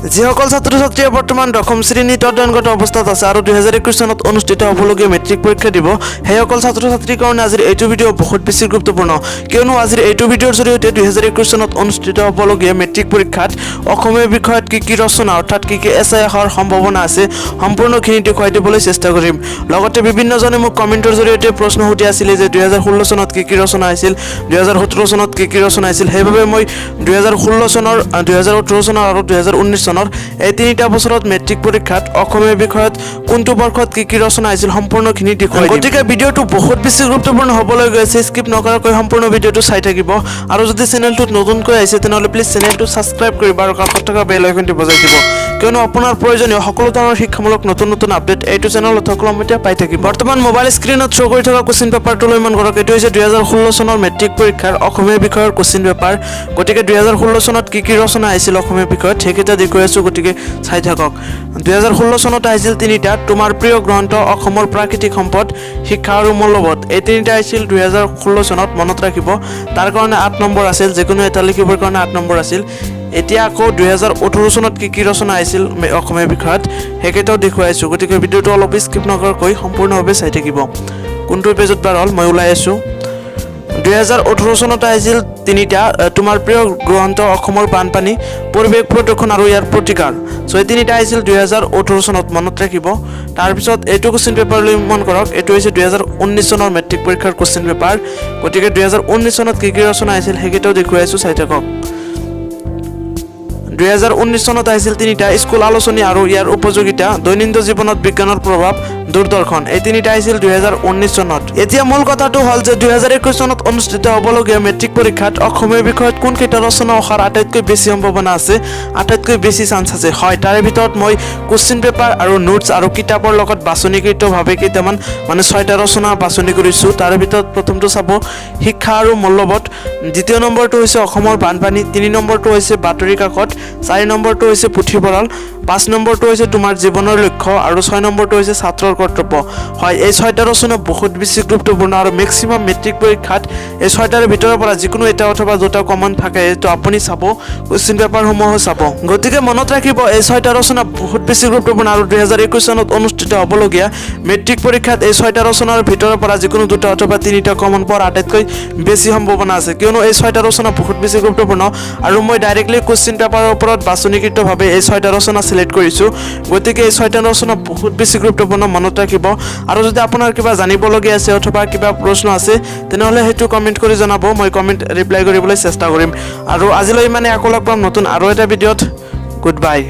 যিসকল ছাত্ৰ ছাত্ৰীয়ে বৰ্তমান দশম শ্ৰেণীত অধ্যয়নগত অৱস্থাত আছে আৰু 2021 চনত অনুষ্ঠিত হ'বলগীয়া মেট্ৰিক পৰীক্ষা দিব সেইসকল ছাত্ৰ ছাত্ৰীৰ কাৰণে আজিৰ এইটো ভিডিঅ' বহুত বেছি গুৰুত্বপূৰ্ণ কিয়নো আজিৰ এইটো ভিডিঅ'ৰ জৰিয়তে 2021 চনত অনুষ্ঠিত হ'বলগীয়া মেট্ৰিক পৰীক্ষাত অসমীয়া বিষয়ত কি ৰচনা অৰ্থাৎ কি এছাই হোৱাৰ সম্ভাৱনা আছে সম্পূৰ্ণখিনি দেখুৱাই দিবলৈ চেষ্টা কৰিম লগতে বিভিন্নজনে মোক কমেণ্টৰ জৰিয়তে প্ৰশ্ন সুধি আছিলে যে 2016 চনত কি ৰচনা আছিল 2017 চনত কি ৰচনা আছিল সেইবাবে মই 2016 চনৰ 2018 চনৰ আৰু 2019 চনৰ এই তিনিটা বছৰত মেট্ৰিক পৰীক্ষাত অসমীয়া বিষয়ত কোনটো বৰ্ষত কি ৰচনা আছিল সম্পূৰ্ণখিনি দেখুৱাই দিম গতিকে ভিডিঅ'টো বহুত বেছি গুৰুত্বপূৰ্ণ হ'বলৈ গৈছে স্কিপ নকৰাকৈ সম্পূৰ্ণ ভিডিঅ'টো চাই থাকিব আৰু যদি চেনেলটোত নতুনকৈ আহিছে তেনেহ'লে প্লিজ চেনেলটো ছাবস্ক্ৰাইব কৰিব আৰু কাষত থকা বেল আইকনটো বজাই দিব কিয়নো আপোনাৰ প্ৰয়োজনীয় সকলো ধৰণৰ শিক্ষামূলক নতুন আপডেট এইটো চেনেলত সকলোমতে পাই থাকিব বৰ্তমান মোবাইল স্ক্ৰীনত শ্ব' কৰি থকা কোৱেশ্চন পেপাৰটোলৈ মন কৰক এইটো হৈছে 2016 চনৰ মেট্ৰিক পৰীক্ষাৰ অসমীয়া বিষয়ৰ কোৱেশ্চন পেপাৰ গতিকে 2016 চনত কি ৰচনা আহিছিল অসমীয়া বিষয়ত সেইকেইটা দেখুৱাই আছো গতিকে চাই থাকক 2016 চনত আহিছিল তিনিটা তোমাৰ প্ৰিয় গ্ৰন্থ অসমৰ প্ৰাকৃতিক সম্পদ শিক্ষা আৰু মূল্যবোধ এই তিনিটা আহিছিল 2016 চনত মনত ৰাখিব তাৰ কাৰণে 8 নম্বৰ আছিল যিকোনো এটা লিখিবৰ কাৰণে 8 নম্বৰ আছিল এতিয়া আকৌ 2018 চনত কি ৰচনা আহিছিল অসমীয়া বিষয়ত সেইকেইটাও দেখুৱাইছো গতিকে ভিডিঅ'টো অলপ স্কিপ নকৰাকৈ সম্পূৰ্ণভাৱে চাই থাকিব কোনটো পেজত বাৰ হ'ল মই ওলাই আছো 2018 চনত আহিছিল তিনিটা তোমাৰ প্ৰিয় গ্ৰন্থ অসমৰ বানপানী পৰিৱেশ প্ৰদূষণ আৰু ইয়াৰ প্ৰতিকাৰ সো এই তিনিটা আহিছিল 2018 চনত মনত ৰাখিব তাৰ পিছত এইটো কোৱেশ্চন পেপাৰলৈ মন কৰক এইটো হৈছে 2019 চনৰ মেট্ৰিক পৰীক্ষাৰ কোৱেশ্চন পেপাৰ গতিকে 2019 চনত কি ৰচনা আহিছিল সেইকেইটাও দেখুৱাইছো চাই থাকক 2019 চনত আহিছিল তিনিটা স্কুল আলোচনী আৰু ইয়াৰ উপযোগিতা দৈনন্দিন জীৱনত বিজ্ঞানৰ প্ৰভাৱ দূৰদৰ্শন এই তিনিটা আহিছিল 2019 চনত এতিয়া মূল কথাটো হ'ল যে 2021 চনত অনুষ্ঠিত হ'বলগীয়া মেট্ৰিক পৰীক্ষাত অসমীয়া বিষয়ত কোন কেইটা ৰচনা অহাৰ আটাইতকৈ বেছি সম্ভাৱনা আছে আটাইতকৈ বেছি চান্স আছে হয় তাৰে ভিতৰত মই কোৱেশ্চন পেপাৰ আৰু নোটছ আৰু কিতাপৰ লগত বাছনিকৃতভাৱে কেইটামান মানে 6টা ৰচনা বাছনি কৰিছো তাৰে ভিতৰত প্ৰথমটো চাব শিক্ষা আৰু মূল্যবোধ দ্বিতীয় নম্বৰটো হৈছে অসমৰ বানপানী 3 নম্বৰটো হৈছে বাতৰি কাকত 4 নম্বৰটো হৈছে পুথিভঁৰাল 5 নম্বৰটো হৈছে তোমাৰ জীৱনৰ লক্ষ্য আৰু 6 নম্বৰটো হৈছে ছাত্ৰৰ কৰ্তব্য হয় এই 6টা ৰচনা বহুত বেছি গুৰুত্বপূৰ্ণ আৰু মেক্সিমাম মেট্ৰিক পৰীক্ষাত এই 6টাৰ ভিতৰৰ পৰা যিকোনো এটা অথবা দুটা কমন থাকে তো আপুনি চাব কোৱেশ্চন পেপাৰসমূহ চাব গতিকে মনত ৰাখিব এই 6টা ৰচনা বহুত বেছি গুৰুত্বপূৰ্ণ আৰু 2021 চনত অনুষ্ঠিত হ'বলগীয়া মেট্ৰিক পৰীক্ষাত এই 6টা ৰচনাৰ ভিতৰৰ পৰা যিকোনো দুটা অথবা তিনিটা কমন পোৱাৰ আটাইতকৈ বেছি সম্ভাৱনা আছে কিয়নো এই 6টা ৰচনা বহুত বেছি গুৰুত্বপূৰ্ণ আৰু মই ডাইৰেক্টলি কোৱেশ্চন পেপাৰৰ ওপৰত বাছনিকৃতভাৱে এই 6টা ৰচনা সিলেক্ট কৰিছো গতিকে এই 6টা ৰচনা বহুত বেছি গুৰুত্বপূৰ্ণ মনত ৰাখিব আৰু যদি আপোনাৰ কিবা জানিবলগীয়া আছে অথবা কিবা প্ৰশ্ন আছে তেনেহ'লে হেতু কমেন্ট কৰি জনাব মই কমেন্ট ৰিপ্লাই কৰিবলৈ চেষ্টা কৰিম আৰু আজিলৈ মানে আকৌ লগ পাম নতুন আৰু এটা ভিডিঅ'ত গুড বাই